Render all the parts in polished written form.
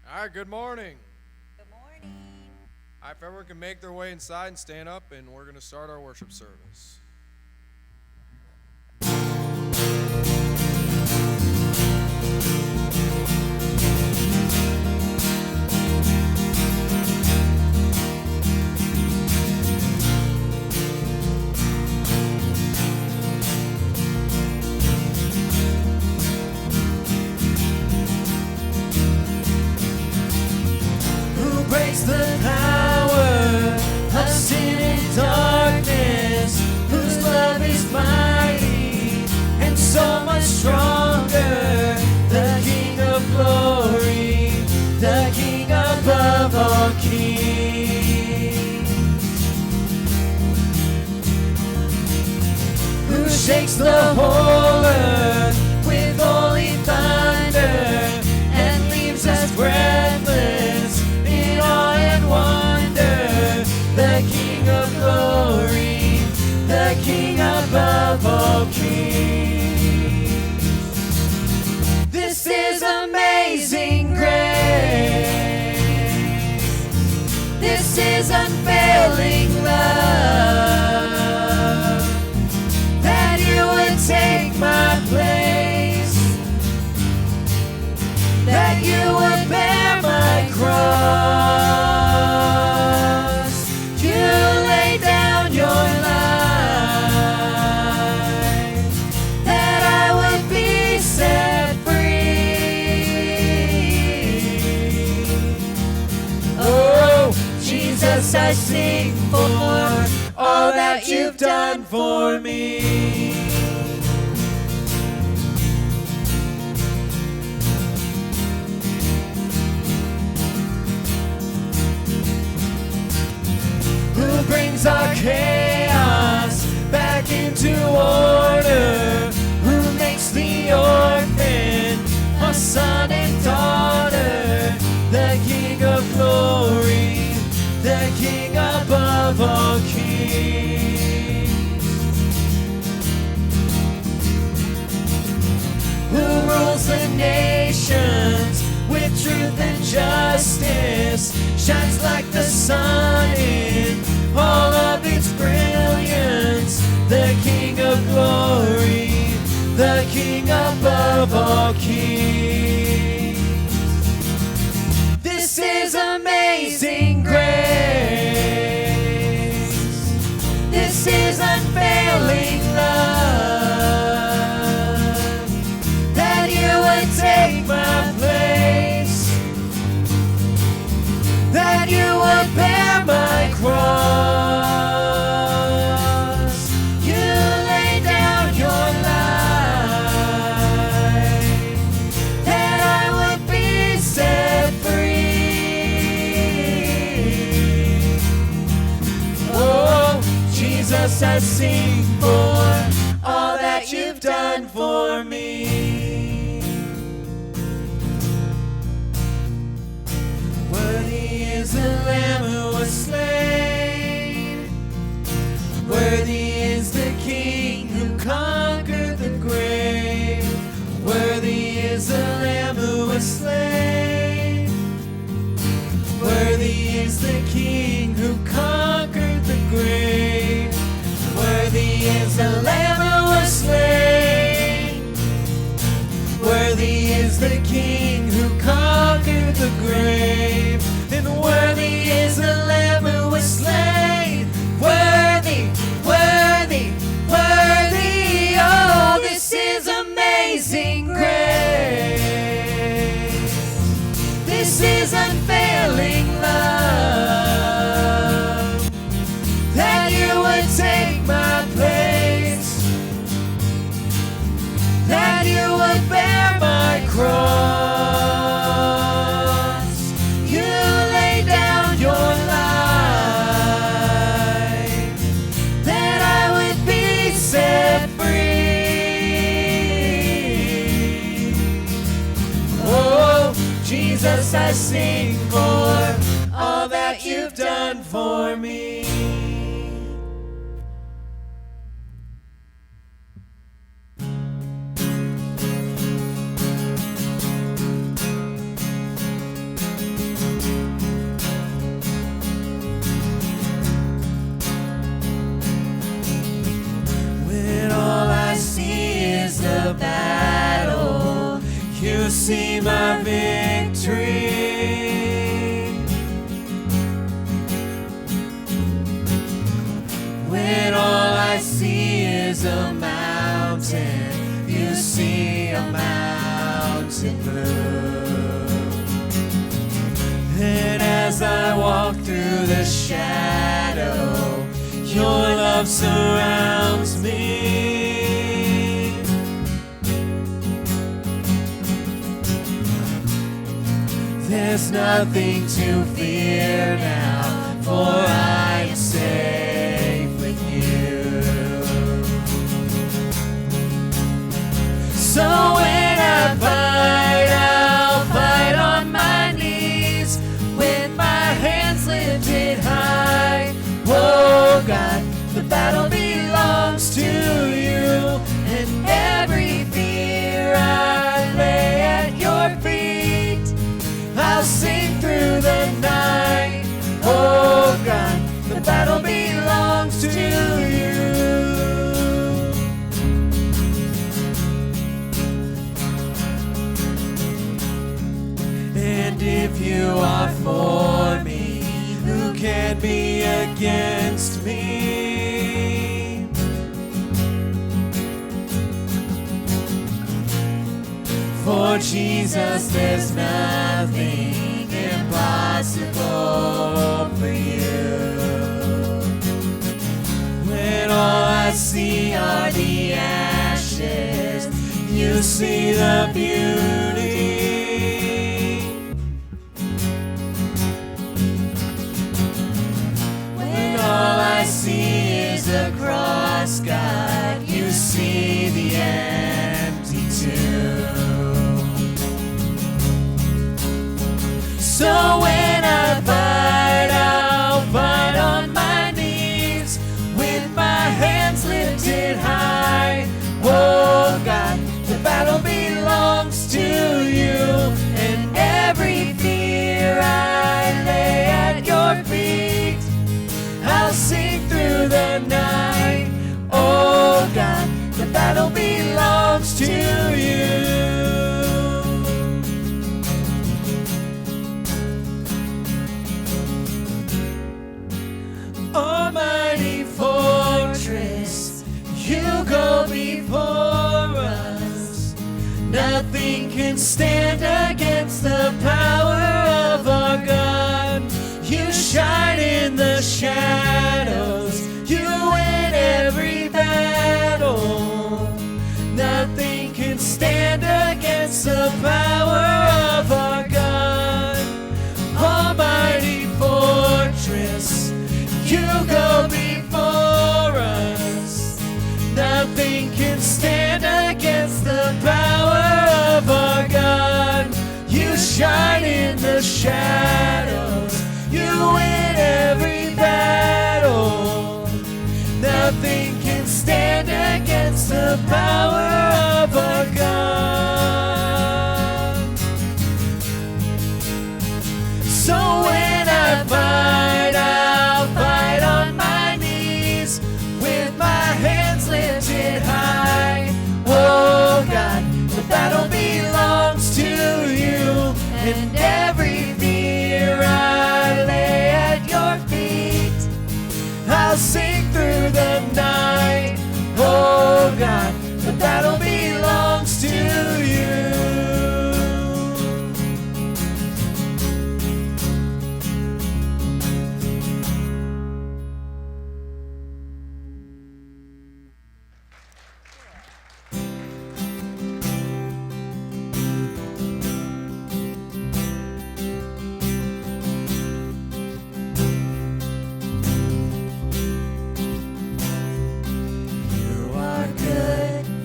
All right, good morning. Good morning. All right, if everyone can make their way inside and stand up, and we're going to start our worship service. Who breaks the power of sin and darkness, whose love is mighty and so much stronger, the King of glory, the King above all kings, who shakes the whole earth with holy thunder and leaves us breathless in awe and wonder, the King of glory, the King above all kings. This is amazing grace. This is unfailing love, that you would take my place, that you would bear my cross. You lay down your life, that I would be set free. Oh, Jesus, I sing for all that you've done for me. Who brings our chaos back into order, who makes the orphan a son and daughter, the King of glory, the King above all kings, who rules the nations with truth and justice, shines like the sun in all of its brilliance, the King of glory, the King above all kings. This is amazing grace. This is unfailing love, that you would take my place, that you would bear my cross. You lay down your life, that I would be set free. Oh, Jesus, I sing for all that you've done for me. Worthy is the Lamb who was slain. Worthy is the King who conquered the grave. Worthy is the Lamb who was slain. Worthy is the King who conquered the grave. Worthy is the Lamb who was slain. Worthy is the King who conquered the grave. And worthy is the Lamb who was slain. Worthy, worthy, worthy. Oh, this is amazing grace. This is unfailing love, that you would take my place, that you would bear my cross. You lay down your life, that I would be set free. Oh, Jesus, I sing for all that you've done for me. You see my victory. When all I see is a mountain, you see a mountain blue. And as I walk through the shadow, your love surrounds me. There's nothing to fear now, for I am safe with you. So when I fight, I'll fight on my knees, with my hands lifted high. Oh God, the battle belongs to you, and every fear I lay at your feet. I'll sing through the night. Oh God, the battle belongs to you. And if you are for me, who can be against me? For Jesus, there's nothing impossible for you. When all I see are the ashes, you see the beauty. When all I see is a cross, God, you see the empty tomb. So when I fight, I'll fight on my knees, with my hands lifted high. Oh God, the battle belongs to you, and every fear I lay at your feet. I'll sing through the night. Oh God, the battle belongs to you. Almighty fortress, you go before us. Nothing can stand against the power of our God. You shine in the shadows, you win every battle. Nothing can stand against the power of our God. Almighty fortress, you go before us. Nothing can stand against the power of our God. You shine in the shadows, you win every battle. Nothing can stand against the power of our God. So when I fight, I'll fight on my knees, with my hands lifted high. Oh God, the battle belongs to you, and every fear I lay at your feet. I'll sing through the night. Oh God, the battle belongs to you.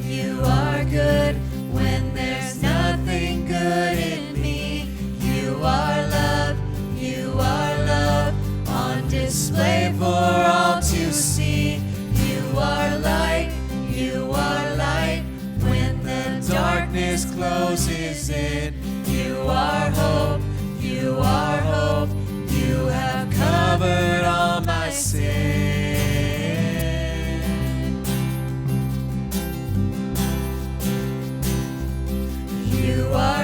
You are good when there's nothing good in me. You are love on display for all to see. You are light when the darkness closes in. You are hope, you have covered all my sin. You are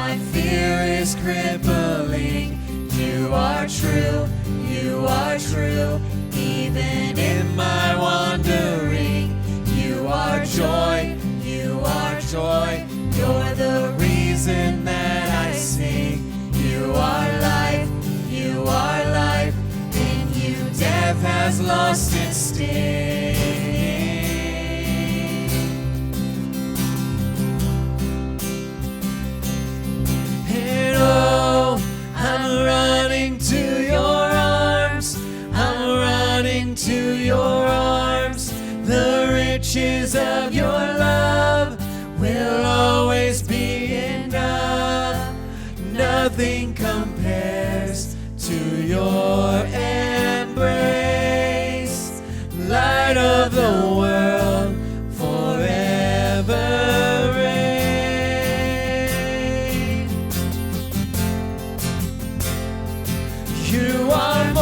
my fear is crippling. You are true, you are true. Even in my wandering, you are joy, you are joy. You're the reason that I sing. You are life, you are life. In you death has lost its sting. And oh, I'm running to your arms. I'm running to your arms. The riches of your love will always be enough. Nothing compares to your embrace. Light of the world, forever reign. You are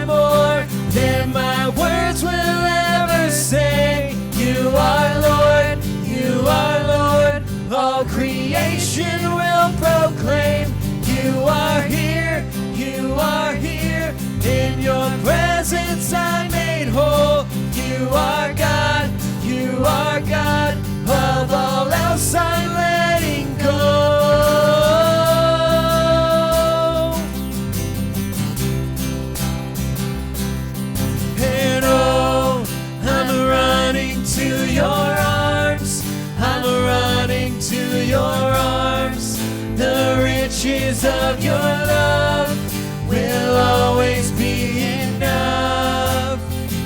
more than my words will ever say. You are Lord, you are Lord. All creation will proclaim. You are here, you are here. In your presence I'm made whole. You are God, you are God. Of all else I'm letting go. And oh, I'm running to your arms. I'm running to your arms. The riches of your love will always be enough.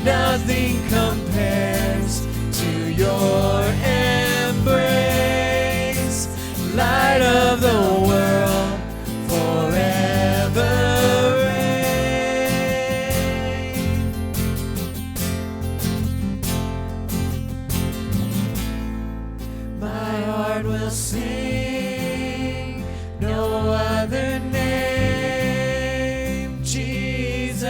Nothing compares to your embrace. Light of the world, forever reign. My heart will sing no other name. Jesus,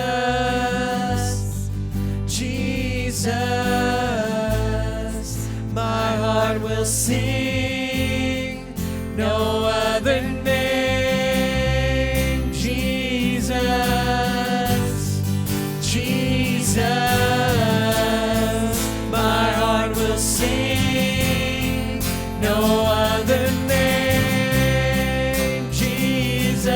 Jesus. My heart will sing no other name. Jesus, Jesus. My heart will sing no other name. Jesus,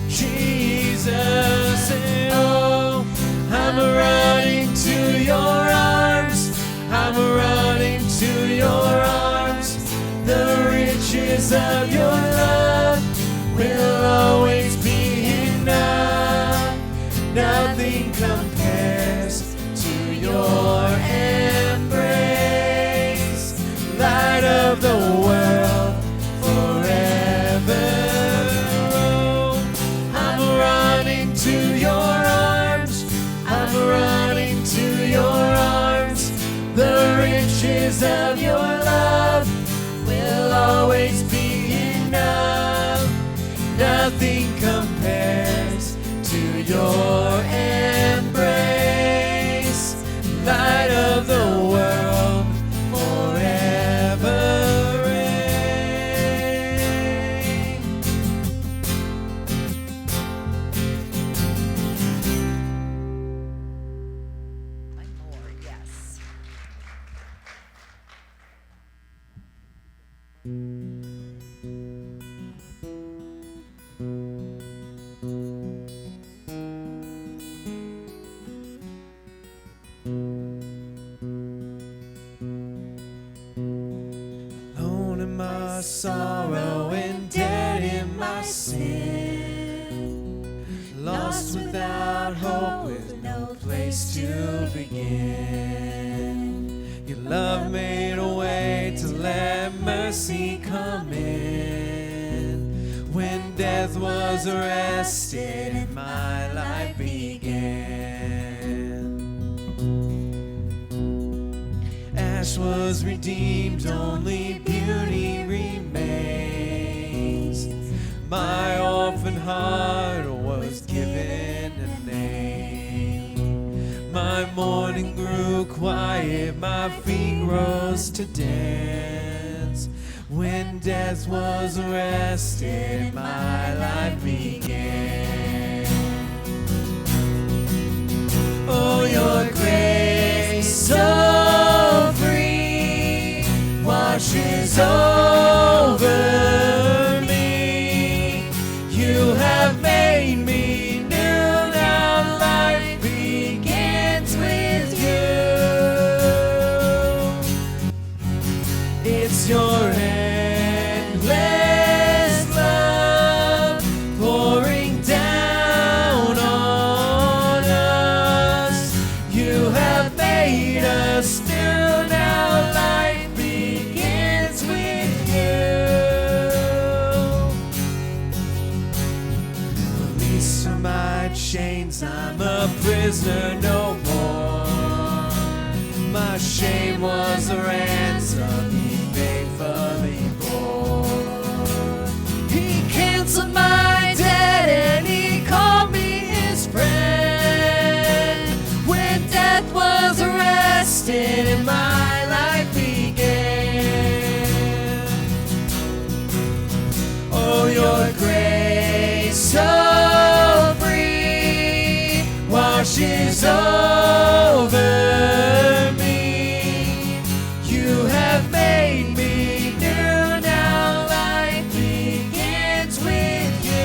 Jesus. And oh, I'm running to your arms. I'm running to your arms. The riches of your love will always be enough. Nothing compares to your embrace. Light of the world, forever. Oh, I'm running to your arms. I'm running to your arms. The riches of your love will always be enough. Nothing compares to your embrace. Light of the world, forever reign. One more, yes. Alone in my sorrow and dead in my sin. Lost without hope with no place to begin. Your love made a way to let mercy come in. When death was arrested and my life began. Ash was redeemed, only beauty remains. My orphan heart was given a name. My mourning grew quiet, my feet rose to dance. When death was arrested, my life began. Oh, your grace so free washes over me. You have made me new. Now life begins with you. It's your endless love pouring down on us. You have made us new. Now life begins with you. Release from my chains, I'm a prisoner no more. My shame was a ransom he faithfully bore. He canceled my debt and he called me his friend. When death was arrested and my life began. Oh, your grace so free washes over me. You have made me new. Now life begins with you.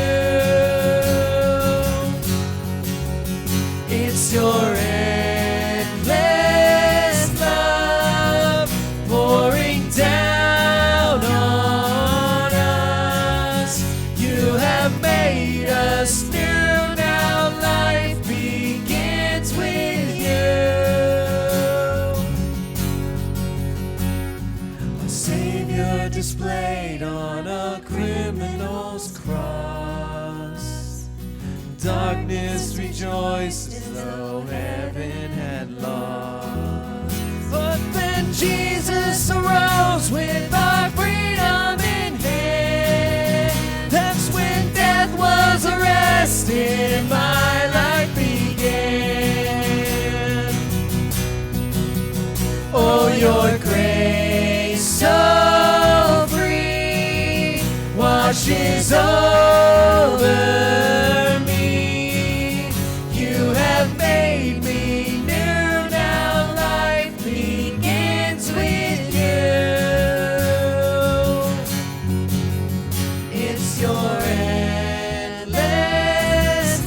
It's your endless love pouring down on us. You have made us new. Now life begins with you. A Savior displayed on a criminal's cross. Darkness rejoiced as though heaven had lost. But then Jesus arose with our freedom in hand. That's when death was arrested and my life began. Oh, your grace so free washes over me. You have made me new. Now life begins with you. It's your endless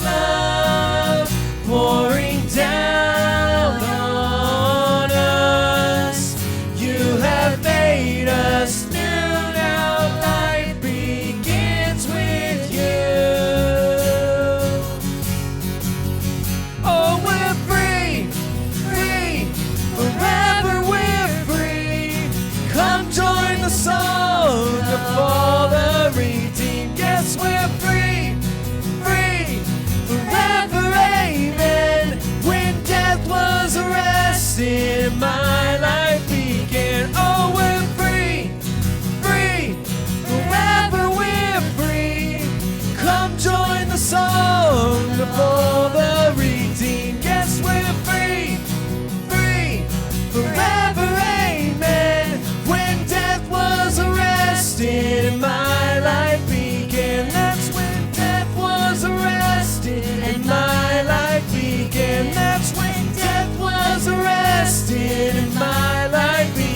love pouring down on us. You have made us new. Now life begins with you. Oh, we're free, free, forever we're free. Come join the song of all the redeemed. Yes, we're free, free, forever, amen. When death was arrested, my life began. Oh, we're free, free, forever we're free. Come join the song of all the redeemed. Yes, we're free, free, forever, amen. When death was arrested, my life began. That's when death was arrested and my life began. That's when death was arrested and my life began.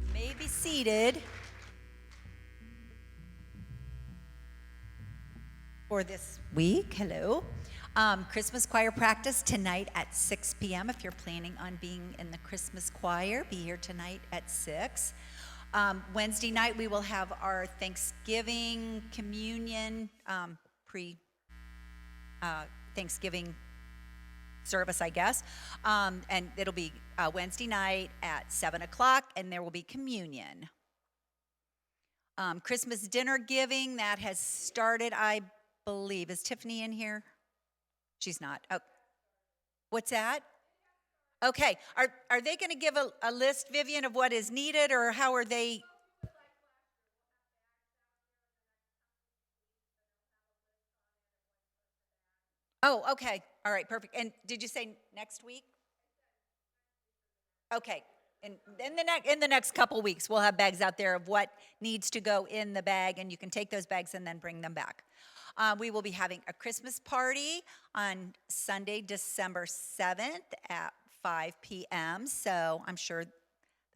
You may be seated for this week. Hello. Christmas choir practice tonight at 6 p.m. If you're planning on being in the Christmas choir, be here tonight at 6. Wednesday night, we will have our Thanksgiving communion, Thanksgiving service, I guess. And it'll be Wednesday night at 7 o'clock, and there will be communion. Christmas dinner giving, that has started, I believe. Is Tiffany in here? She's not. Oh, what's that? Okay. Are they going to give a list, Vivian, of what is needed, or how are they? Oh, okay. All right, perfect. And did you say next week? Okay, in the next couple weeks, we'll have bags out there of what needs to go in the bag, and you can take those bags and then bring them back. We will be having a Christmas party on Sunday, December 7th at 5 p.m., so I'm sure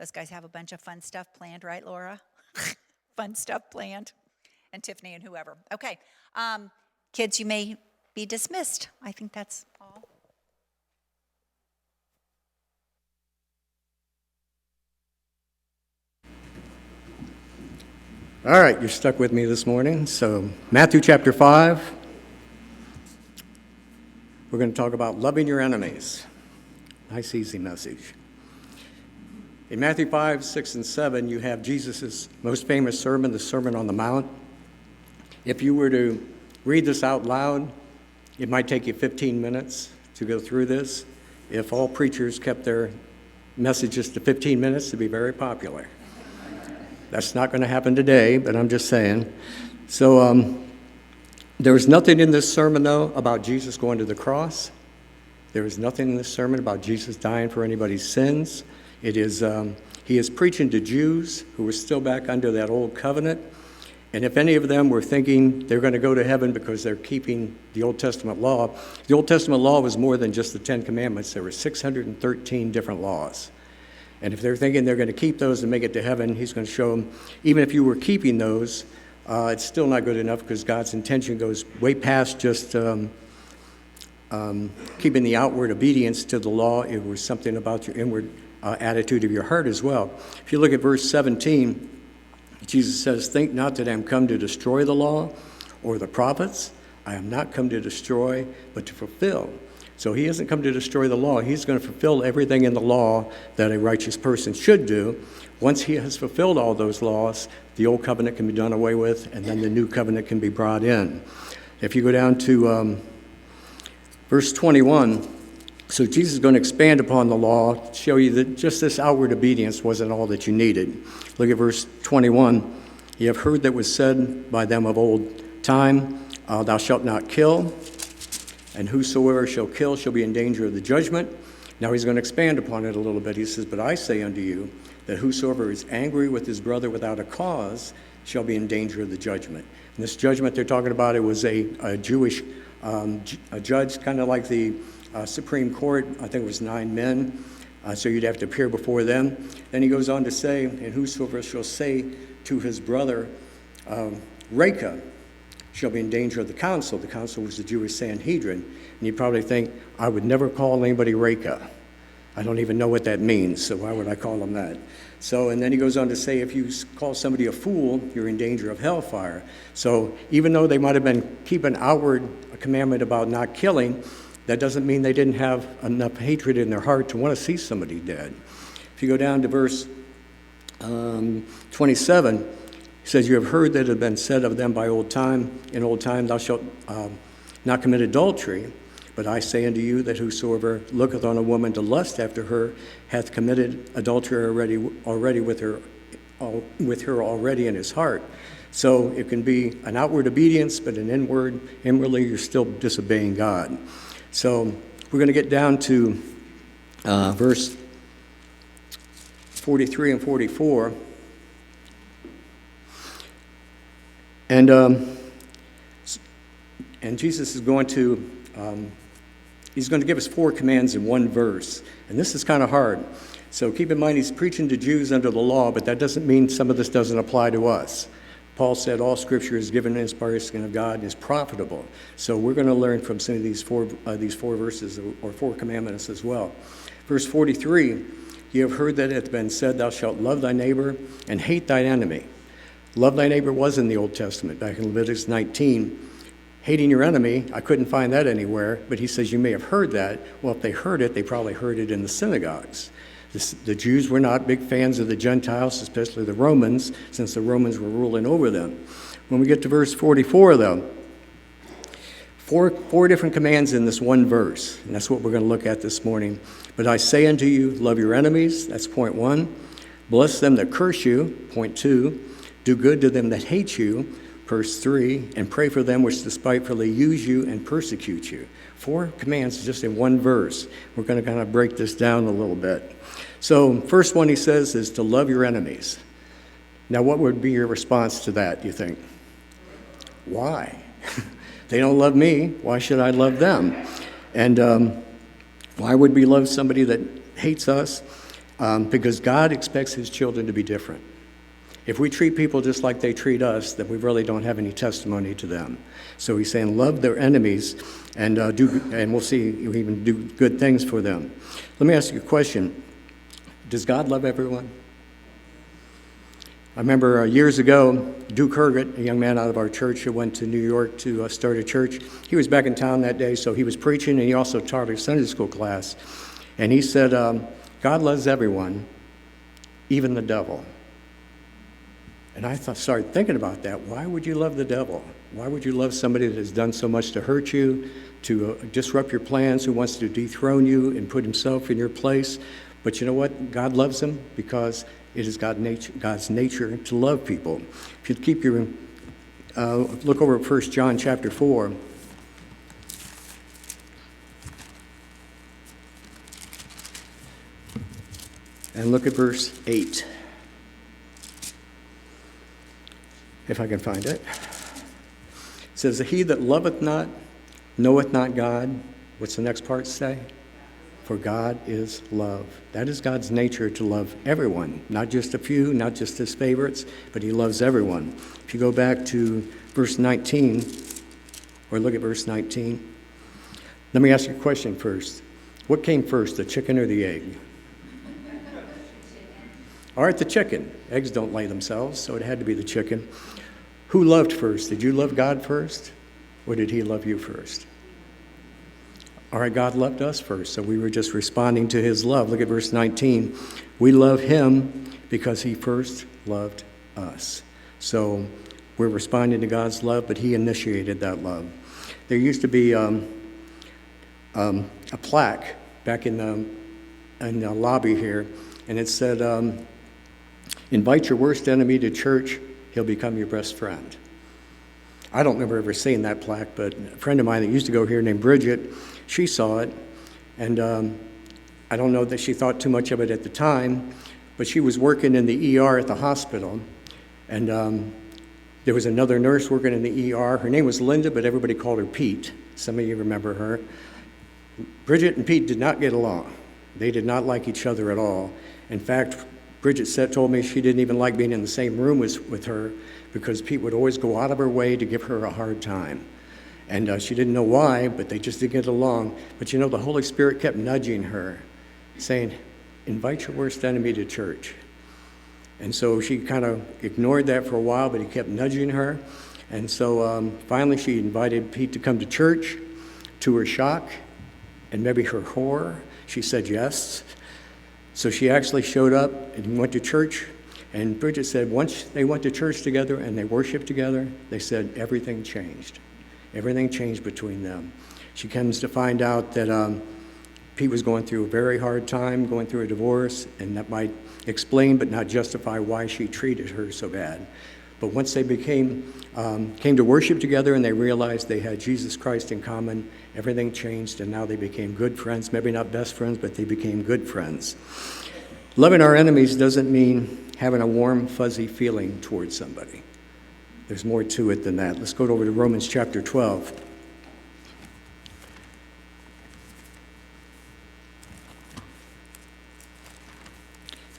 those guys have a bunch of fun stuff planned, right, Laura? Fun stuff planned. And Tiffany and whoever. Okay, kids, you may be dismissed. I think that's all. All right, you're stuck with me this morning. So, Matthew chapter 5, we're going to talk about loving your enemies. Nice, easy message. In Matthew 5, 6, and 7, you have Jesus' most famous sermon, the Sermon on the Mount. If you were to read this out loud, it might take you 15 minutes to go through this. If all preachers kept their messages to 15 minutes, it'd be very popular. That's not going to happen today, but I'm just saying. So there is nothing in this sermon, though, about Jesus going to the cross. There is nothing in this sermon about Jesus dying for anybody's sins. It is he is preaching to Jews who were still back under that old covenant. And if any of them were thinking they're going to go to heaven because they're keeping the Old Testament law was more than just the Ten Commandments. There were 613 different laws. And if they're thinking they're going to keep those and make it to heaven, he's going to show them, even if you were keeping those, it's still not good enough because God's intention goes way past just keeping the outward obedience to the law. It was something about your inward attitude of your heart as well. If you look at verse 17, Jesus says, "Think not that I am come to destroy the law or the prophets. I am not come to destroy, but to fulfill." So he hasn't come to destroy the law. He's going to fulfill everything in the law that a righteous person should do. Once he has fulfilled all those laws, the old covenant can be done away with, and then the new covenant can be brought in. If you go down to verse 21, so Jesus is going to expand upon the law to show you that just this outward obedience wasn't all that you needed. Look at verse 21. "You have heard that was said by them of old time, thou shalt not kill. And whosoever shall kill shall be in danger of the judgment." Now he's going to expand upon it a little bit. He says, "But I say unto you that whosoever is angry with his brother without a cause shall be in danger of the judgment." And this judgment they're talking about, it was a Jewish a judge, kind of like the Supreme Court. I think it was 9 men. So you'd have to appear before them. Then he goes on to say, "And whosoever shall say to his brother, Reka, shall be in danger of the council." The council was the Jewish Sanhedrin. And you probably think, I would never call anybody Reka. I don't even know what that means, so why would I call them that? So, and then he goes on to say, if you call somebody a fool, you're in danger of hellfire. So even though they might have been keeping outward a commandment about not killing, that doesn't mean they didn't have enough hatred in their heart to want to see somebody dead. If you go down to verse 27, he says, "You have heard that it had been said of them by old time, in old time, thou shalt not commit adultery. But I say unto you that whosoever looketh on a woman to lust after her hath committed adultery already with her already in his heart." So it can be an outward obedience, but inwardly you're still disobeying God. So we're going to get down to verse 43 and 44. And Jesus is going to he's going to give us 4 commands in one verse, and this is kind of hard. So keep in mind he's preaching to Jews under the law, but that doesn't mean some of this doesn't apply to us. Paul said all Scripture is given in inspiration of God and is profitable. So we're going to learn from some of these four verses or 4 commandments as well. Verse 43, "You have heard that it hath been said, thou shalt love thy neighbor and hate thine enemy." Love thy neighbor was in the Old Testament, back in Leviticus 19. Hating your enemy, I couldn't find that anywhere, but he says you may have heard that. Well, if they heard it, they probably heard it in the synagogues. The Jews were not big fans of the Gentiles, especially the Romans, since the Romans were ruling over them. When we get to verse 44, though, four different commands in this one verse, and that's what we're going to look at this morning. "But I say unto you, love your enemies," that's point 1. "Bless them that curse you," point 2. "Do good to them that hate you," Verse 3, and pray for them which despitefully use you and persecute you. 4 commands just in one verse. We're going to kind of break this down a little bit. So first one he says is to love your enemies. Now what would be your response to that, you think? Why? They don't love me. Why should I love them? And why would we love somebody that hates us? Because God expects his children to be different. If we treat people just like they treat us, then we really don't have any testimony to them. So he's saying love their enemies and we'll see you even do good things for them. Let me ask you a question. Does God love everyone? I remember years ago, Duke Herget, a young man out of our church who went to New York to start a church, he was back in town that day, so he was preaching, and he also taught a Sunday school class. And he said, God loves everyone, even the devil. And I started thinking about that. Why would you love the devil? Why would you love somebody that has done so much to hurt you, to disrupt your plans, who wants to dethrone you and put himself in your place? But you know what? God loves them because it is God's nature to love people. If you keep your, look over at 1 John chapter 4. And look at verse 8. If I can find it. It says, he that loveth not, knoweth not God. What's the next part say? For God is love. That is God's nature to love everyone, not just a few, not just his favorites, but he loves everyone. If you go back to verse 19, or look at verse 19, let me ask you a question first. What came first, the chicken or the egg? All right, the chicken. Eggs don't lay themselves, so it had to be the chicken. Who loved first? Did you love God first, or did he love you first? All right, God loved us first, so we were just responding to his love. Look at verse 19. We love him because he first loved us. So we're responding to God's love, but he initiated that love. There used to be a plaque back in the lobby here, and it said, invite your worst enemy to church, he'll become your best friend. I don't remember ever seeing that plaque, but a friend of mine that used to go here named Bridget, she saw it, and I don't know that she thought too much of it at the time, but she was working in the ER at the hospital, and there was another nurse working in the ER. Her name was Linda, but everybody called her Pete. Some of you remember her. Bridget and Pete did not get along. They did not like each other at all. In fact, Bridget told me she didn't even like being in the same room with her because Pete would always go out of her way to give her a hard time. And she didn't know why, but they just didn't get along. But you know, the Holy Spirit kept nudging her, saying, invite your worst enemy to church. And so she kind of ignored that for a while, but he kept nudging her. And so finally she invited Pete to come to church. To her shock, and maybe her horror, she said yes. So she actually showed up and went to church. And Bridget said once they went to church together and they worshiped together, they said everything changed. Everything changed between them. She comes to find out that Pete was going through a very hard time, going through a divorce, and that might explain but not justify why she treated her so bad. But once they came to worship together and they realized they had Jesus Christ in common, everything changed, and now they became good friends. Maybe not best friends, but they became good friends. Loving our enemies doesn't mean having a warm, fuzzy feeling towards somebody. There's more to it than that. Let's go over to Romans chapter 12.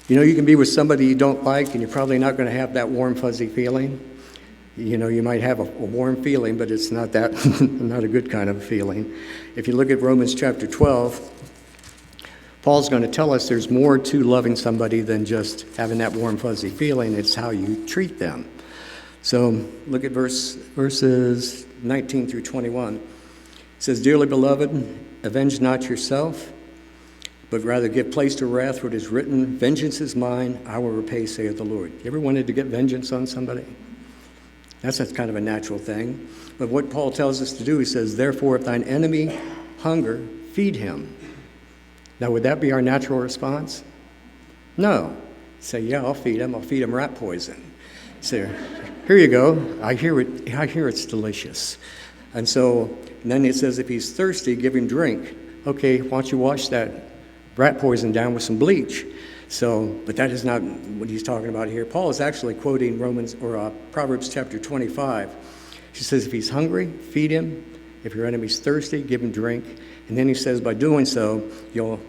You know, you can be with somebody you don't like, and you're probably not going to have that warm, fuzzy feeling. You know, you might have a warm feeling, but it's not that, not a good kind of feeling. If you look at Romans chapter 12, Paul's going to tell us there's more to loving somebody than just having that warm, fuzzy feeling. It's how you treat them. So look at verses 19 through 21. It says, dearly beloved, avenge not yourself, but rather give place to wrath, for it is written, vengeance is mine, I will repay, saith the Lord. You ever wanted to get vengeance on somebody? That's kind of a natural thing. But what Paul tells us to do, he says, therefore, if thine enemy hunger, feed him. Now, would that be our natural response? No. Say, yeah, I'll feed him rat poison. So here you go. I hear it's delicious. And then it says, if he's thirsty, give him drink. Okay, why don't you wash that rat poison down with some bleach? But that is not what he's talking about here. Paul is actually quoting Proverbs chapter 25. He says, if he's hungry, feed him. If your enemy's thirsty, give him drink. And then he says, by doing so, you'll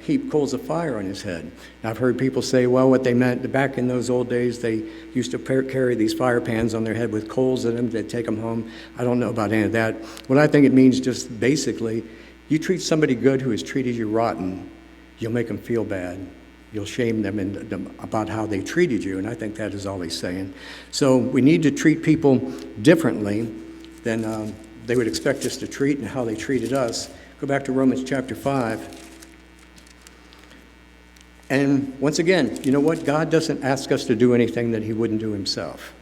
heap coals of fire on his head. Now, I've heard people say, well, what they meant, back in those old days, they used to carry these fire pans on their head with coals in them. They'd take them home. I don't know about any of that. What I think it means just basically, you treat somebody good who has treated you rotten, you'll make them feel bad. You'll shame them about how they treated you, and I think that is all he's saying. So we need to treat people differently than they would expect us to treat and how they treated us. Go back to Romans chapter 5. And once again, you know what? God doesn't ask us to do anything that he wouldn't do himself.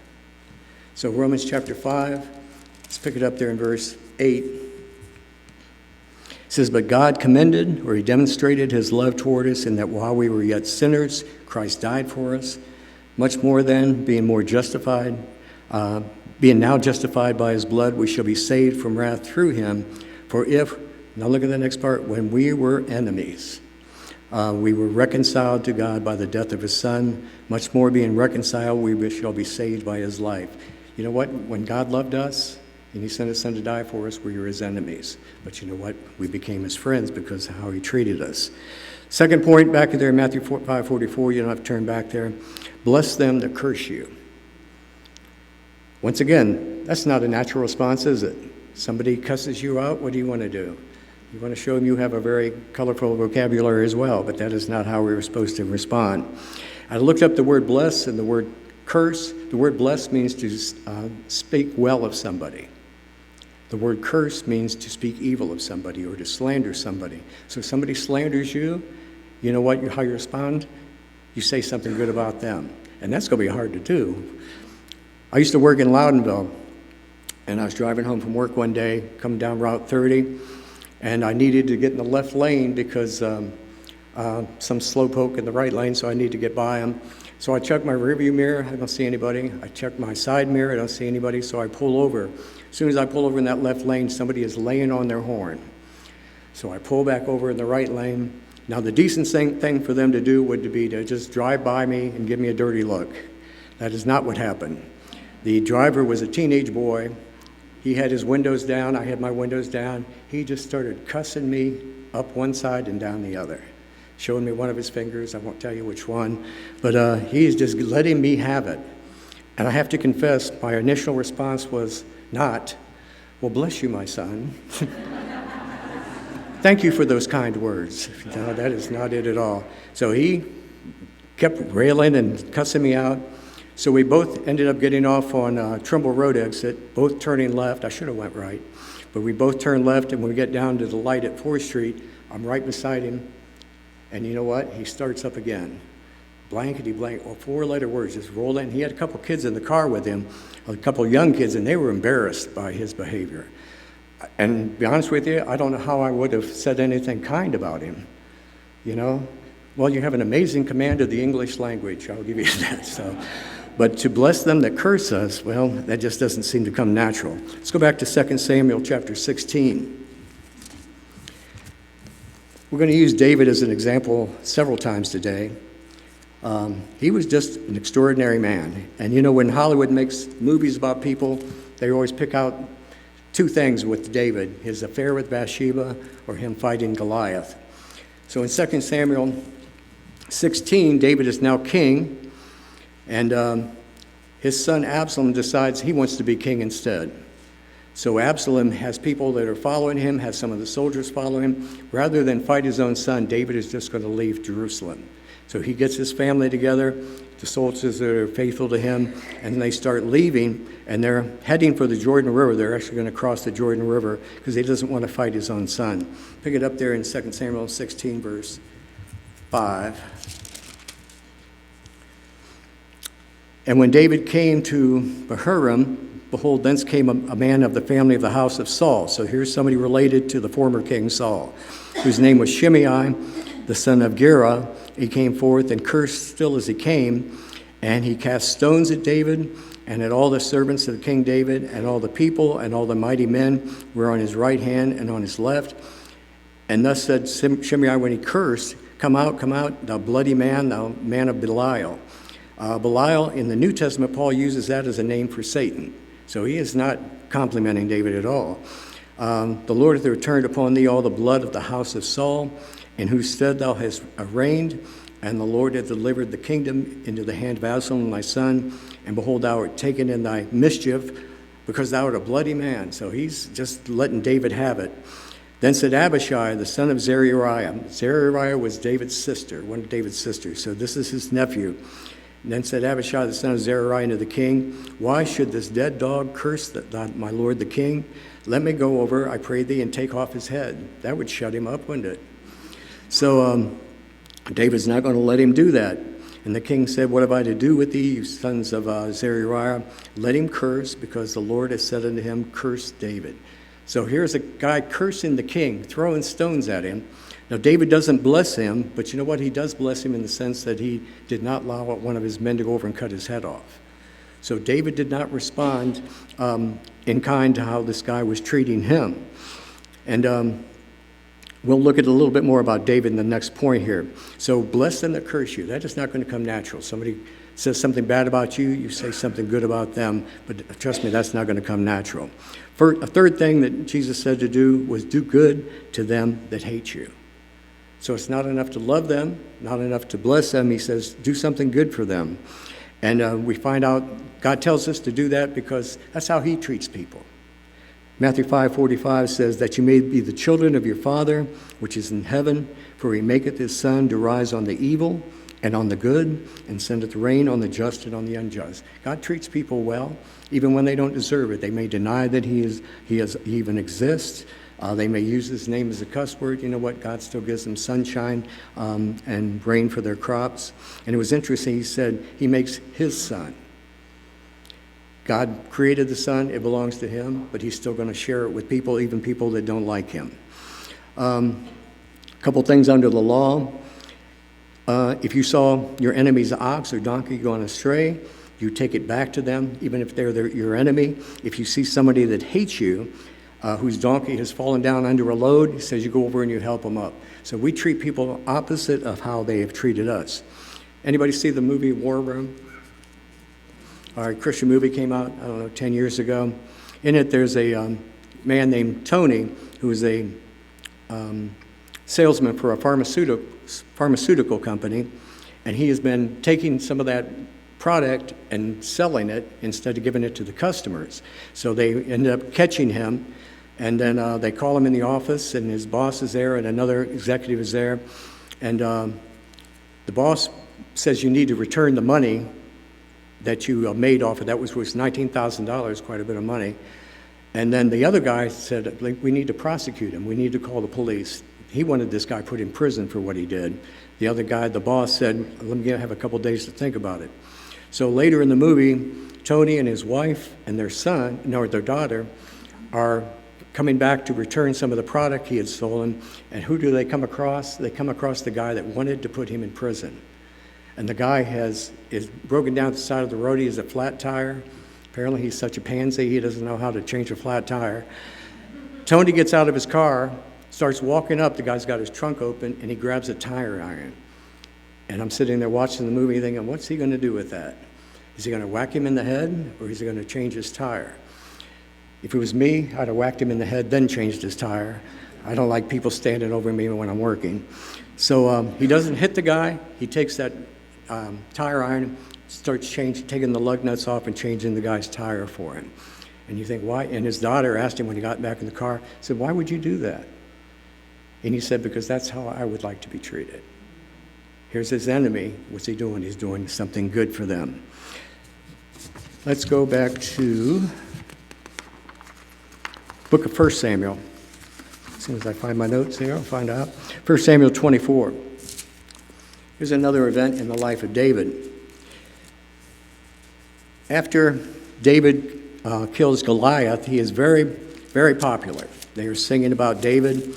So Romans chapter 5, let's pick it up there in verse 8. It says, but God commended, or he demonstrated his love toward us in that while we were yet sinners, Christ died for us. Much more then, being now justified by his blood, we shall be saved from wrath through him. For if, now look at the next part, when we were enemies, we were reconciled to God by the death of his Son. Much more being reconciled, we shall be saved by his life. You know what? When God loved us, and he sent his Son to die for us, we were his enemies. But you know what? We became his friends because of how he treated us. Second point, back there in Matthew 5:44, you don't have to turn back there. Bless them that curse you. Once again, that's not a natural response, is it? Somebody cusses you out, what do you want to do? You want to show them you have a very colorful vocabulary as well, but that is not how we were supposed to respond. I looked up the word bless and the word curse. The word bless means to speak well of somebody. The word curse means to speak evil of somebody or to slander somebody. So if somebody slanders you, you know what? How you respond? You say something good about them. And that's going to be hard to do. I used to work in Loudonville, and I was driving home from work one day, coming down Route 30, and I needed to get in the left lane because some slowpoke in the right lane, so I need to get by him. So I check my rearview mirror, I don't see anybody. I check my side mirror, I don't see anybody, so I pull over. As soon as I pull over in that left lane, somebody is laying on their horn. So I pull back over in the right lane. Now the decent thing for them to do would be to just drive by me and give me a dirty look. That is not what happened. The driver was a teenage boy. He had his windows down, I had my windows down. He just started cussing me up one side and down the other. Showing me one of his fingers, I won't tell you which one, but he's just letting me have it. And I have to confess, my initial response was not, well, bless you, my son. Thank you for those kind words. No, that is not it at all. So he kept railing and cussing me out. So we both ended up getting off on Trimble Road exit, both turning left. I should have went right, but we both turned left, and when we get down to the light at 4th Street, I'm right beside him. And you know what? He starts up again. Blankety blank, or 4-letter words just rolled in. He had a couple kids in the car with him, a couple young kids, and they were embarrassed by his behavior. And to be honest with you, I don't know how I would have said anything kind about him. You know? Well, you have an amazing command of the English language, I'll give you that. So, but to bless them that curse us, well, that just doesn't seem to come natural. Let's go back to 2 Samuel chapter 16. We're going to use David as an example several times today. He was just an extraordinary man. And you know, when Hollywood makes movies about people, they always pick out two things with David, his affair with Bathsheba or him fighting Goliath. So in 2 Samuel 16, David is now king, and his son Absalom decides he wants to be king instead. So Absalom has people that are following him, has some of the soldiers follow him. Rather than fight his own son, David is just going to leave Jerusalem. So he gets his family together, the soldiers that are faithful to him, and they start leaving, and they're heading for the Jordan River. They're actually going to cross the Jordan River because he doesn't want to fight his own son. Pick it up there in 2 Samuel 16, verse 5. And when David came to Bahurim, behold, thence came a man of the family of the house of Saul. So here's somebody related to the former king Saul, whose name was Shimei, the son of Gera. He came forth and cursed still as he came. And he cast stones at David and at all the servants of King David, and all the people and all the mighty men were on his right hand and on his left. And thus said Shimei when he cursed, come out, thou bloody man, thou man of Belial. Belial, in the New Testament, Paul uses that as a name for Satan. So he is not complimenting David at all. The Lord hath returned upon thee all the blood of the house of Saul, in whose stead thou hast reigned, and the Lord hath delivered the kingdom into the hand of Absalom thy son, and behold, thou art taken in thy mischief, because thou art a bloody man. So he's just letting David have it. Then said Abishai, the son of Zeruiah. Zeruiah was David's sister, one of David's sisters, so this is his nephew. And then said Abishai, the son of Zeruiah, unto the king, why should this dead dog curse my lord the king? Let me go over, I pray thee, and take off his head. That would shut him up, wouldn't it? So David's not going to let him do that. And the king said, what have I to do with thee, you sons of Zeruiah? Let him curse, because the Lord has said unto him, curse David. So here's a guy cursing the king, throwing stones at him. Now, David doesn't bless him, but you know what? He does bless him in the sense that he did not allow one of his men to go over and cut his head off. So David did not respond in kind to how this guy was treating him. And we'll look at a little bit more about David in the next point here. So bless them that curse you. That is not going to come natural. Somebody says something bad about you, you say something good about them, but trust me, that's not going to come natural. A third thing that Jesus said to do was do good to them that hate you. So it's not enough to love them, not enough to bless them. He says, do something good for them. And we find out God tells us to do that because that's how he treats people. Matthew 5:45 says that you may be the children of your Father, which is in heaven, for he maketh his sun to rise on the evil and on the good, and sendeth rain on the just and on the unjust. God treats people well, even when they don't deserve it. They may deny that he even exists. They may use his name as a cuss word. You know what? God still gives them sunshine and rain for their crops. And it was interesting. He said he makes his sun. God created the sun. It belongs to him, but he's still going to share it with people, even people that don't like him. A couple things under the law. If you saw your enemy's ox or donkey going astray, you take it back to them, even if they're your enemy. If you see somebody that hates you, whose donkey has fallen down under a load, he says you go over and you help them up. So we treat people opposite of how they have treated us. Anybody see the movie War Room? Our Christian movie came out, 10 years ago. In it, there's a man named Tony, who is a salesman for a pharmaceutical company, and he has been taking some of that product and selling it instead of giving it to the customers. So they end up catching him, and then they call him in the office, and his boss is there, and another executive is there, and the boss says you need to return the money that you made off of that, was $19,000, quite a bit of money. And then the other guy said, we need to prosecute him. We need to call the police. He wanted this guy put in prison for what he did. The other guy, the boss, said, let me have a couple days to think about it. So later in the movie, Tony and his wife and their their daughter, are coming back to return some of the product he had stolen. And who do they come across? They come across the guy that wanted to put him in prison. And the guy is broken down to the side of the road. He has a flat tire. Apparently he's such a pansy, he doesn't know how to change a flat tire. Tony gets out of his car, starts walking up. The guy's got his trunk open, and he grabs a tire iron. And I'm sitting there watching the movie thinking, what's he going to do with that? Is he going to whack him in the head, or is he going to change his tire? If it was me, I'd have whacked him in the head, then changed his tire. I don't like people standing over me when I'm working. So he doesn't hit the guy. He takes that tire iron, starts taking the lug nuts off and changing the guy's tire for him. And you think, why? And his daughter asked him when he got back in the car, said, why would you do that? And he said, because that's how I would like to be treated. Here's his enemy. What's he doing? He's doing something good for them. Let's go back to book of 1 Samuel. As soon as I find my notes here, I'll find out. 1 Samuel 24. Here's another event in the life of David. After David kills Goliath, he is very, very popular. They are singing about David,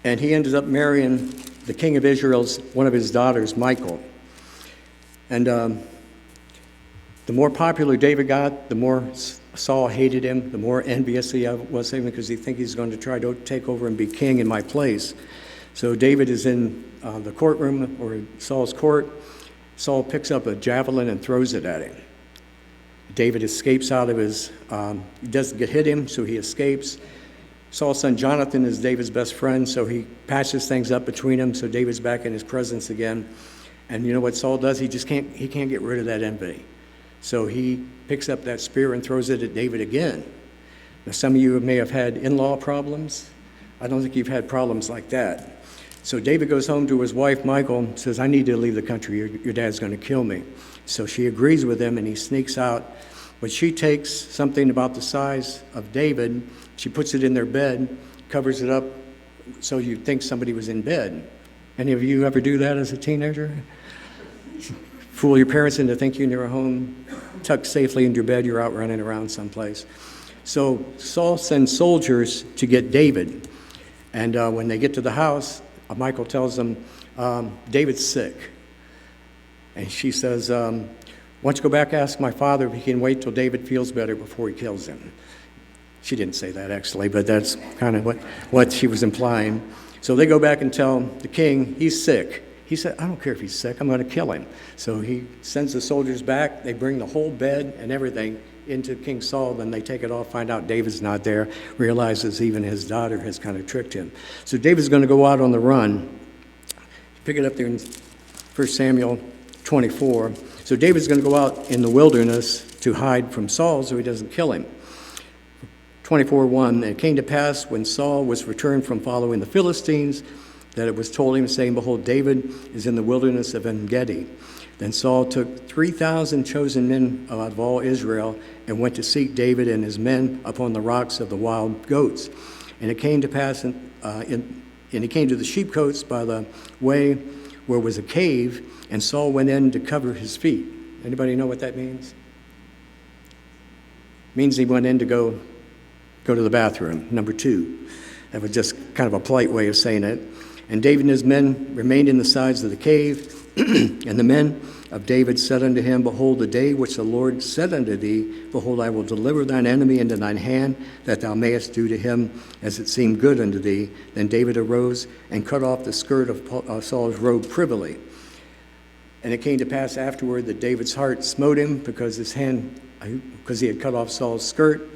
and he ended up marrying the king of Israel's, one of his daughters, Michal. And The more popular David got, the more Saul hated him, the more envious he was of him because he think he's going to try to take over and be king in my place. So David is in the courtroom or Saul's court. Saul picks up a javelin and throws it at him. David escapes out of his, he doesn't get hit him, so he escapes. Saul's son Jonathan is David's best friend, so he patches things up between them, so David's back in his presence again. And you know what Saul does? He can't get rid of that envy. So he picks up that spear and throws it at David again. Now, some of you may have had in-law problems. I don't think you've had problems like that. So David goes home to his wife, Michal, and says, I need to leave the country. Your dad's going to kill me. So she agrees with him, and he sneaks out. But she takes something about the size of David, she puts it in their bed, covers it up so you'd think somebody was in bed. Any of you ever do that as a teenager? Fool your parents into thinking you're home, tucked safely into your bed, you're out running around someplace. So Saul sends soldiers to get David. And when they get to the house, Michal tells them, David's sick. And she says, why don't you go back and ask my father if he can wait till David feels better before he kills him. She didn't say that actually, but that's kind of what she was implying. So they go back and tell the king he's sick. He said, I don't care if he's sick, I'm going to kill him. So he sends the soldiers back. They bring the whole bed and everything into King Saul. Then they take it off, find out David's not there, realizes even his daughter has kind of tricked him. So David's going to go out on the run. Pick it up there in 1 Samuel 24. So David's going to go out in the wilderness to hide from Saul so he doesn't kill him. 24:1, it came to pass when Saul was returned from following the Philistines that it was told him, saying, behold, David is in the wilderness of En-gedi. Then Saul took 3,000 chosen men out of all Israel and went to seek David and his men upon the rocks of the wild goats. And it came to pass, and he came to the sheepcotes by the way where was a cave, and Saul went in to cover his feet. Anybody know what that means? It means he went in to go to the bathroom, number 2. That was just kind of a polite way of saying it. And David and his men remained in the sides of the cave, and the men of David said unto him, behold, the day which the Lord said unto thee, behold, I will deliver thine enemy into thine hand, that thou mayest do to him as it seemed good unto thee. Then David arose and cut off the skirt of Saul's robe privily. And it came to pass afterward that David's heart smote him because he had cut off Saul's skirt.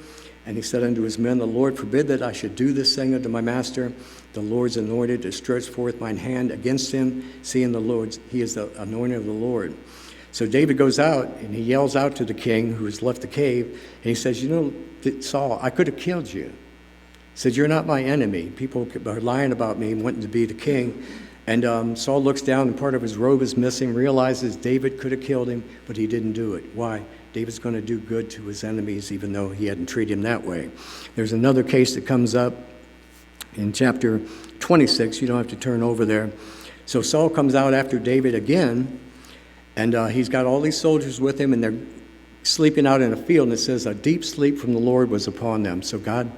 And he said unto his men, the Lord forbid that I should do this thing unto my master. The Lord's anointed to stretch forth mine hand against him, seeing he is the anointed of the Lord. So David goes out, and he yells out to the king who has left the cave, and he says, you know, Saul, I could have killed you. He said, you're not my enemy. People are lying about me, wanting to be the king. And Saul looks down, and part of his robe is missing, realizes David could have killed him, but he didn't do it. Why? David's going to do good to his enemies, even though he hadn't treated him that way. There's another case that comes up in chapter 26. You don't have to turn over there. So Saul comes out after David again, and he's got all these soldiers with him, and they're sleeping out in a field, and it says a deep sleep from the Lord was upon them. So God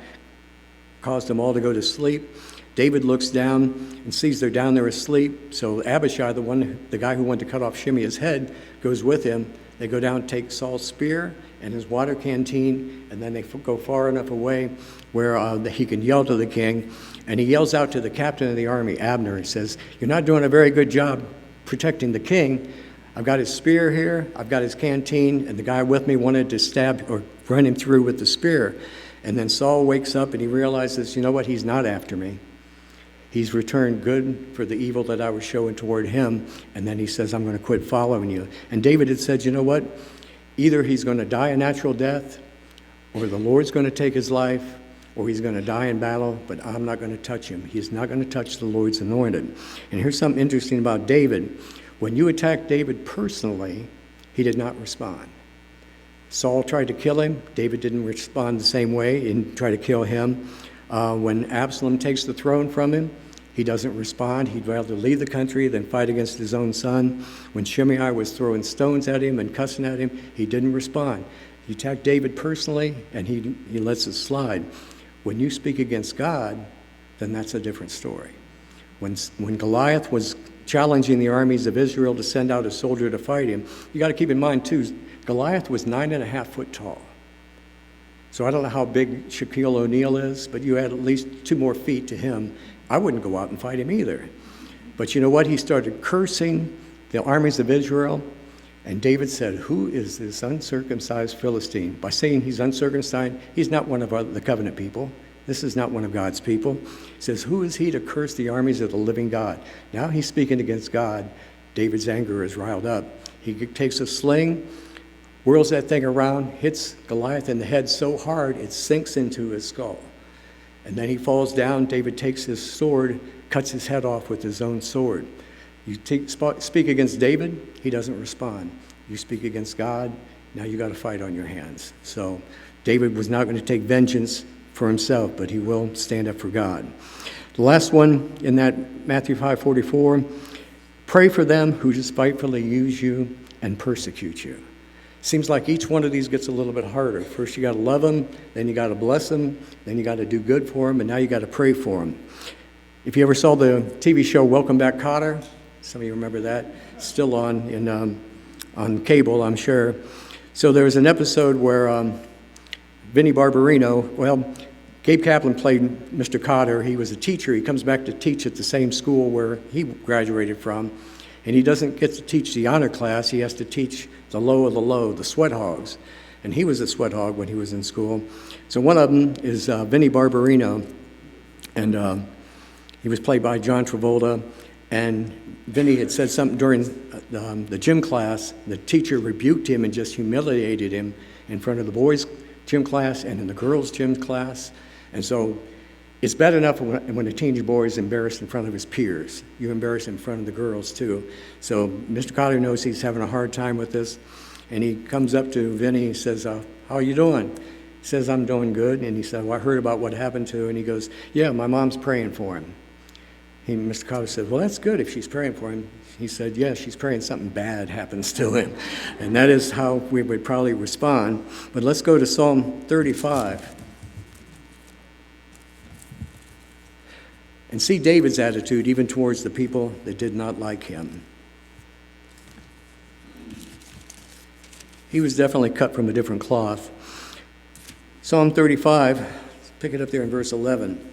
caused them all to go to sleep. David looks down and sees they're down there asleep. So Abishai, the guy who went to cut off Shimeah's head, goes with him. They go down and take Saul's spear and his water canteen, and then they go far enough away where he can yell to the king. And he yells out to the captain of the army, Abner. He says, you're not doing a very good job protecting the king. I've got his spear here, I've got his canteen, and the guy with me wanted to stab or run him through with the spear. And then Saul wakes up and he realizes, you know what, he's not after me. He's returned good for the evil that I was showing toward him. And then he says, I'm going to quit following you. And David had said, you know what? Either he's going to die a natural death, or the Lord's going to take his life, or he's going to die in battle, but I'm not going to touch him. He's not going to touch the Lord's anointed. And here's something interesting about David. When you attacked David personally, he did not respond. Saul tried to kill him. David didn't respond the same way. He didn't try to kill him. When Absalom takes the throne from him, he doesn't respond. He'd rather leave the country than fight against his own son. When Shimei was throwing stones at him and cussing at him, he didn't respond. He attacked David personally, and he lets it slide. When you speak against God, then that's a different story. When Goliath was challenging the armies of Israel to send out a soldier to fight him, you got to keep in mind, too, Goliath was 9.5 feet tall. So I don't know how big Shaquille O'Neal is, but you add at least 2 more feet to him. I wouldn't go out and fight him either. But you know what? He started cursing the armies of Israel. And David said, who is this uncircumcised Philistine? By saying he's uncircumcised, he's not one of the covenant people. This is not one of God's people. He says, who is he to curse the armies of the living God? Now he's speaking against God. David's anger is riled up. He takes a sling, whirls that thing around, hits Goliath in the head so hard it sinks into his skull. And then he falls down. David takes his sword, cuts his head off with his own sword. You speak against David, he doesn't respond. You speak against God, now you got a fight on your hands. So David was not going to take vengeance for himself, but he will stand up for God. The last one in that Matthew 5:44, pray for them who despitefully use you and persecute you. Seems like each one of these gets a little bit harder. First you got to love them, then you got to bless them, then you got to do good for them, and now you got to pray for them. If you ever saw the TV show Welcome Back, Kotter, some of you remember that, still on cable, I'm sure. So there was an episode where Vinnie Barbarino, well, Gabe Kaplan played Mr. Cotter. He was a teacher. He comes back to teach at the same school where he graduated from, and he doesn't get to teach the honor class. He has to teach the low of the low, the sweat hogs, and he was a sweat hog when he was in school. So one of them is Vinnie Barbarino, and he was played by John Travolta. And Vinny had said something during the gym class. The teacher rebuked him and just humiliated him in front of the boys' gym class and in the girls' gym class. And so it's bad enough when a teenage boy is embarrassed in front of his peers. You embarrass him in front of the girls, too. So Mr. Cotter knows he's having a hard time with this. And he comes up to Vinny and says, how are you doing? He says, I'm doing good. And he said, well, I heard about what happened to him. And he goes, yeah, my mom's praying for him. Mr. Cotter said, well, that's good if she's praying for him. He said, yeah, she's praying something bad happens to him. And that is how we would probably respond. But let's go to Psalm 35 and see David's attitude even towards the people that did not like him. He was definitely cut from a different cloth. Psalm 35, pick it up there in verse 11.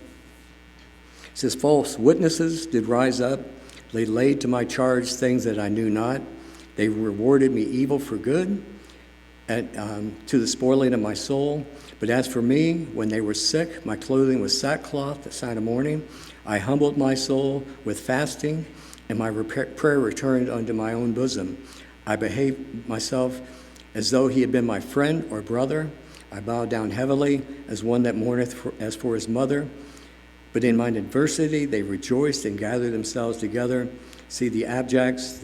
It says, false witnesses did rise up. They laid to my charge things that I knew not. They rewarded me evil for good, to the spoiling of my soul. But as for me, when they were sick, my clothing was sackcloth, the sign of mourning. I humbled my soul with fasting, and my prayer returned unto my own bosom. I behaved myself as though he had been my friend or brother. I bowed down heavily as one that mourneth as for his mother. But in mine adversity, they rejoiced and gathered themselves together. See, the abjects,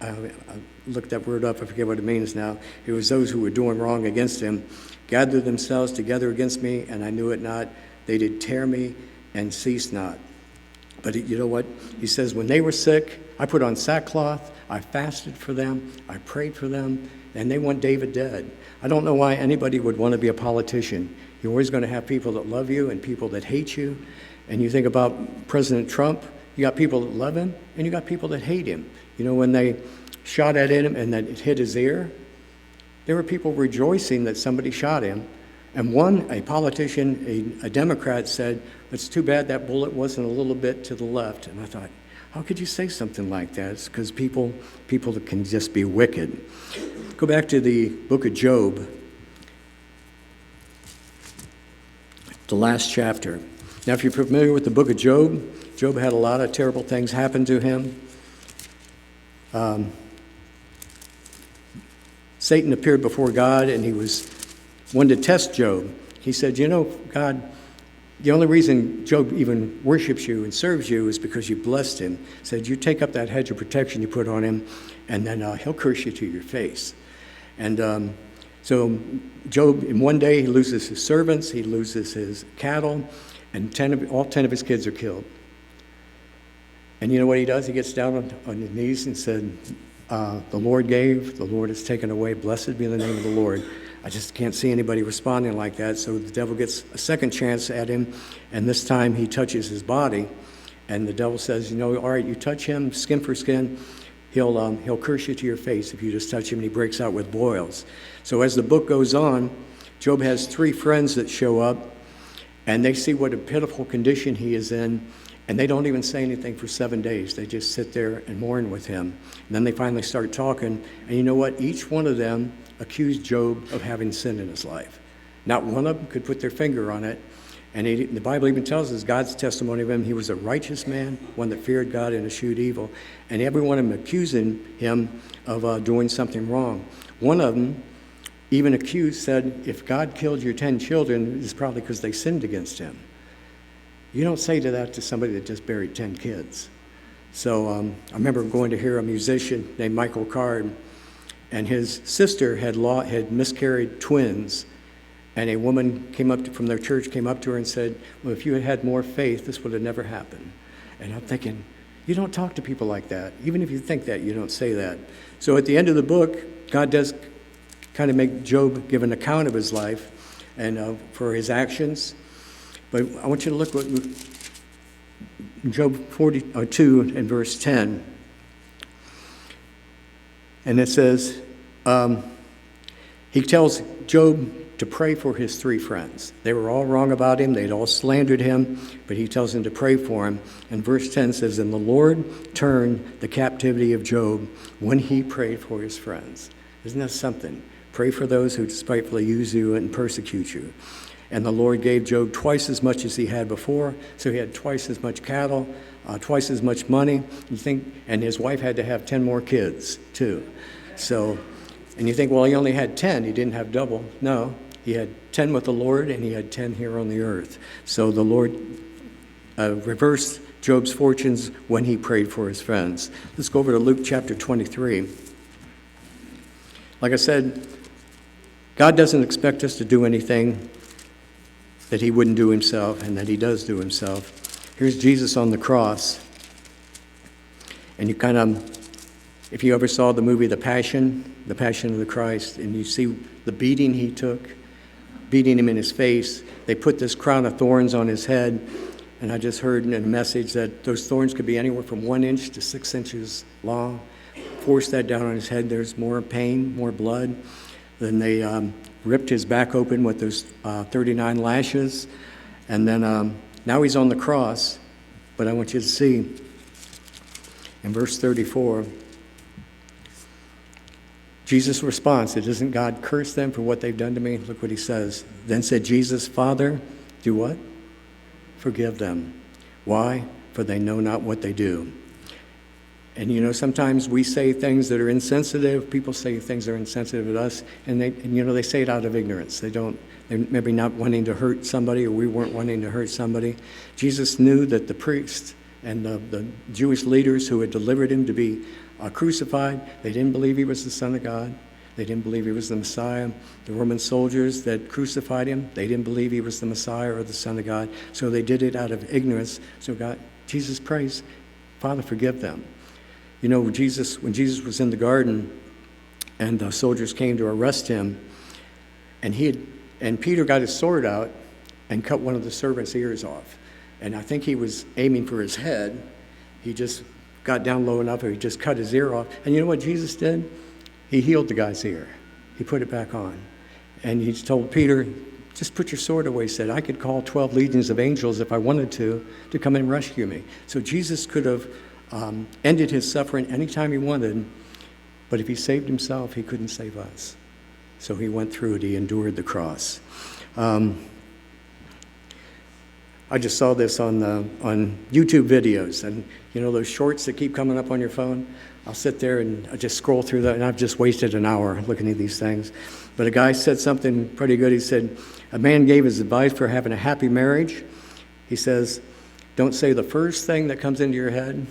I looked that word up, I forget what it means now. It was those who were doing wrong against him, gathered themselves together against me, and I knew it not. They did tear me and cease not. But you know what? He says, when they were sick, I put on sackcloth, I fasted for them, I prayed for them, and they want David dead. I don't know why anybody would want to be a politician. You're always going to have people that love you and people that hate you. And you think about President Trump, you got people that love him and you got people that hate him. You know, when they shot at him and that it hit his ear, there were people rejoicing that somebody shot him. And one, a politician, a Democrat, said, it's too bad that bullet wasn't a little bit to the left. And I thought, how could you say something like that? It's because people that can just be wicked. Go back to the book of Job. The last chapter. Now, if you're familiar with the book of Job, Job had a lot of terrible things happen to him. Satan appeared before God, and he wanted to test Job. He said, you know, God, the only reason Job even worships you and serves you is because you blessed him. He said, you take up that hedge of protection you put on him, and then he'll curse you to your face. And so Job, in one day, he loses his servants, he loses his cattle, and all 10 of his kids are killed. And you know what he does? He gets down on his knees and said, the Lord gave, the Lord has taken away, blessed be the name of the Lord. I just can't see anybody responding like that, so the devil gets a second chance at him, and this time he touches his body, and the devil says, you know, all right, you touch him, skin for skin, he'll curse you to your face if you just touch him, and he breaks out with boils. So as the book goes on, Job has 3 friends that show up, and they see what a pitiful condition he is in, and they don't even say anything for 7 days. They just sit there and mourn with him. And then they finally start talking, and you know what? Each one of them accused Job of having sin in his life. Not one of them could put their finger on it. And the Bible even tells us God's testimony of him, he was a righteous man, one that feared God and eschewed evil. And every one of them accusing him of doing something wrong. One of them even said, if God killed your 10 children, it's probably because they sinned against him. You don't say that to somebody that just buried 10 kids. So I remember going to hear a musician named Michael Card, and his sister had miscarried twins. And a woman from their church came up to her and said, well, if you had had more faith, this would have never happened. And I'm thinking, you don't talk to people like that. Even if you think that, you don't say that. So at the end of the book, God does kind of make Job give an account of his life and for his actions. But I want you to look what Job 42 and verse 10. And it says, he tells Job to pray for his 3 friends. They were all wrong about him. They'd all slandered him, but he tells him to pray for him. And verse 10 says, and the Lord turned the captivity of Job when he prayed for his friends. Isn't that something? Pray for those who despitefully use you and persecute you. And the Lord gave Job twice as much as he had before. So he had twice as much cattle, twice as much money. And his wife had to have 10 more kids too. So, and you think, well, he only had 10. He didn't have double. No. He had 10 with the Lord, and he had 10 here on the earth. So the Lord reversed Job's fortunes when he prayed for his friends. Let's go over to Luke chapter 23. Like I said, God doesn't expect us to do anything that he wouldn't do himself and that he does do himself. Here's Jesus on the cross. And you if you ever saw the movie The Passion of the Christ, and you see the beating he took, beating him in his face. They put this crown of thorns on his head, and I just heard in a message that those thorns could be anywhere from 1 inch to 6 inches long. Forced that down on his head. There's more pain, more blood. Then they ripped his back open with those 39 lashes, and then now he's on the cross. But I want you to see in verse 34, Jesus' response, it doesn't God curse them for what they've done to me? Look what he says. Then said Jesus, Father, do what? Forgive them. Why? For they know not what they do. And sometimes we say things that are insensitive. People say things that are insensitive to us, and they say it out of ignorance. They're maybe not wanting to hurt somebody, or we weren't wanting to hurt somebody. Jesus knew that the priests and the Jewish leaders who had delivered him to be crucified, they didn't believe he was the Son of God. They didn't believe he was the Messiah. The Roman soldiers that crucified him, they didn't believe he was the Messiah or the Son of God. So they did it out of ignorance. So Jesus prays, Father, forgive them. When Jesus was in the garden and the soldiers came to arrest him, and Peter got his sword out and cut one of the servants' ears off. And I think he was aiming for his head. He just got down low enough, or he just cut his ear off. And you know what Jesus did? He healed the guy's ear. He put it back on. And he told Peter, just put your sword away. He said, I could call 12 legions of angels if I wanted to come and rescue me. So Jesus could have ended his suffering anytime he wanted, but if he saved himself, he couldn't save us. So he went through it. He endured the cross. I just saw this on YouTube videos, and those shorts that keep coming up on your phone. I'll sit there and I just scroll through that, and I've just wasted an hour looking at these things. But a guy said something pretty good. He said, a man gave his advice for having a happy marriage. He says, don't say the first thing that comes into your head.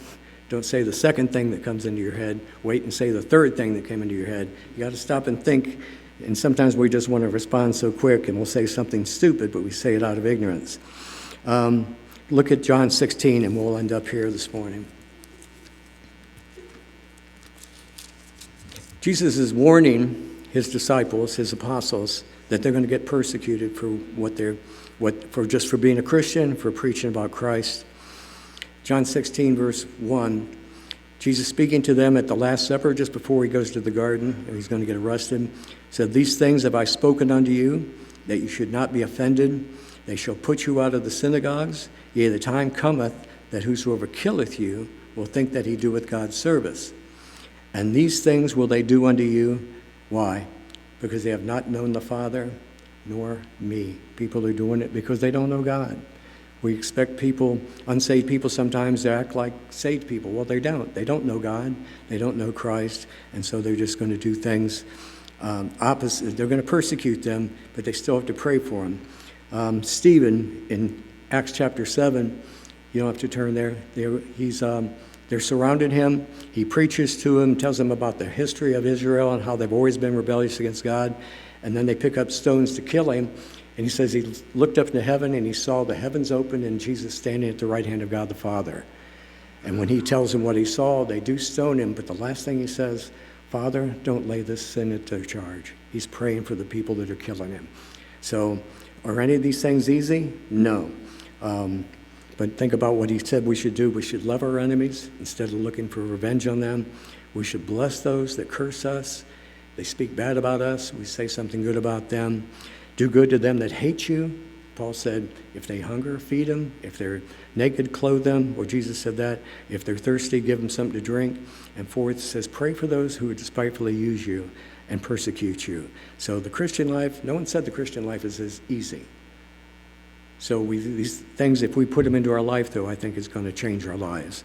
Don't say the second thing that comes into your head. Wait and say the third thing that came into your head. You got to stop and think. And sometimes we just want to respond so quick, and we'll say something stupid, but we say it out of ignorance. Look at John 16, and we'll end up here this morning. Jesus is warning his disciples, his apostles, that they're going to get persecuted for for being a Christian, for preaching about Christ. John 16, verse 1. Jesus speaking to them at the Last Supper, just before he goes to the garden, and he's going to get arrested, said, "These things have I spoken unto you, that you should not be offended. They shall put you out of the synagogues. Yea, the time cometh that whosoever killeth you will think that he doeth God's service. And these things will they do unto you." Why? Because they have not known the Father nor me. People are doing it because they don't know God. We expect people, unsaved people sometimes, to act like saved people. Well, they don't. They don't know God. They don't know Christ. And so they're just going to do things opposite. They're going to persecute them, but they still have to pray for them. Stephen, in Acts chapter 7, you don't have to turn there. They're surrounding him. He preaches to them, tells them about the history of Israel and how they've always been rebellious against God. And then they pick up stones to kill him. And he says he looked up into heaven and he saw the heavens open and Jesus standing at the right hand of God the Father. And when he tells them what he saw, they do stone him. But the last thing he says, "Father, don't lay this sin at their charge." He's praying for the people that are killing him. So are any of these things easy? No. But think about what he said we should do. We should love our enemies instead of looking for revenge on them. We should bless those that curse us. They speak bad about us. We say something good about them. Do good to them that hate you. Paul said, if they hunger, feed them. If they're naked, clothe them. Or Jesus said that. If they're thirsty, give them something to drink. And fourth, it says, pray for those who despitefully use you and persecute you. So the Christian life, no one said the Christian life is as easy. So these things, if we put them into our life, though, I think it's going to change our lives.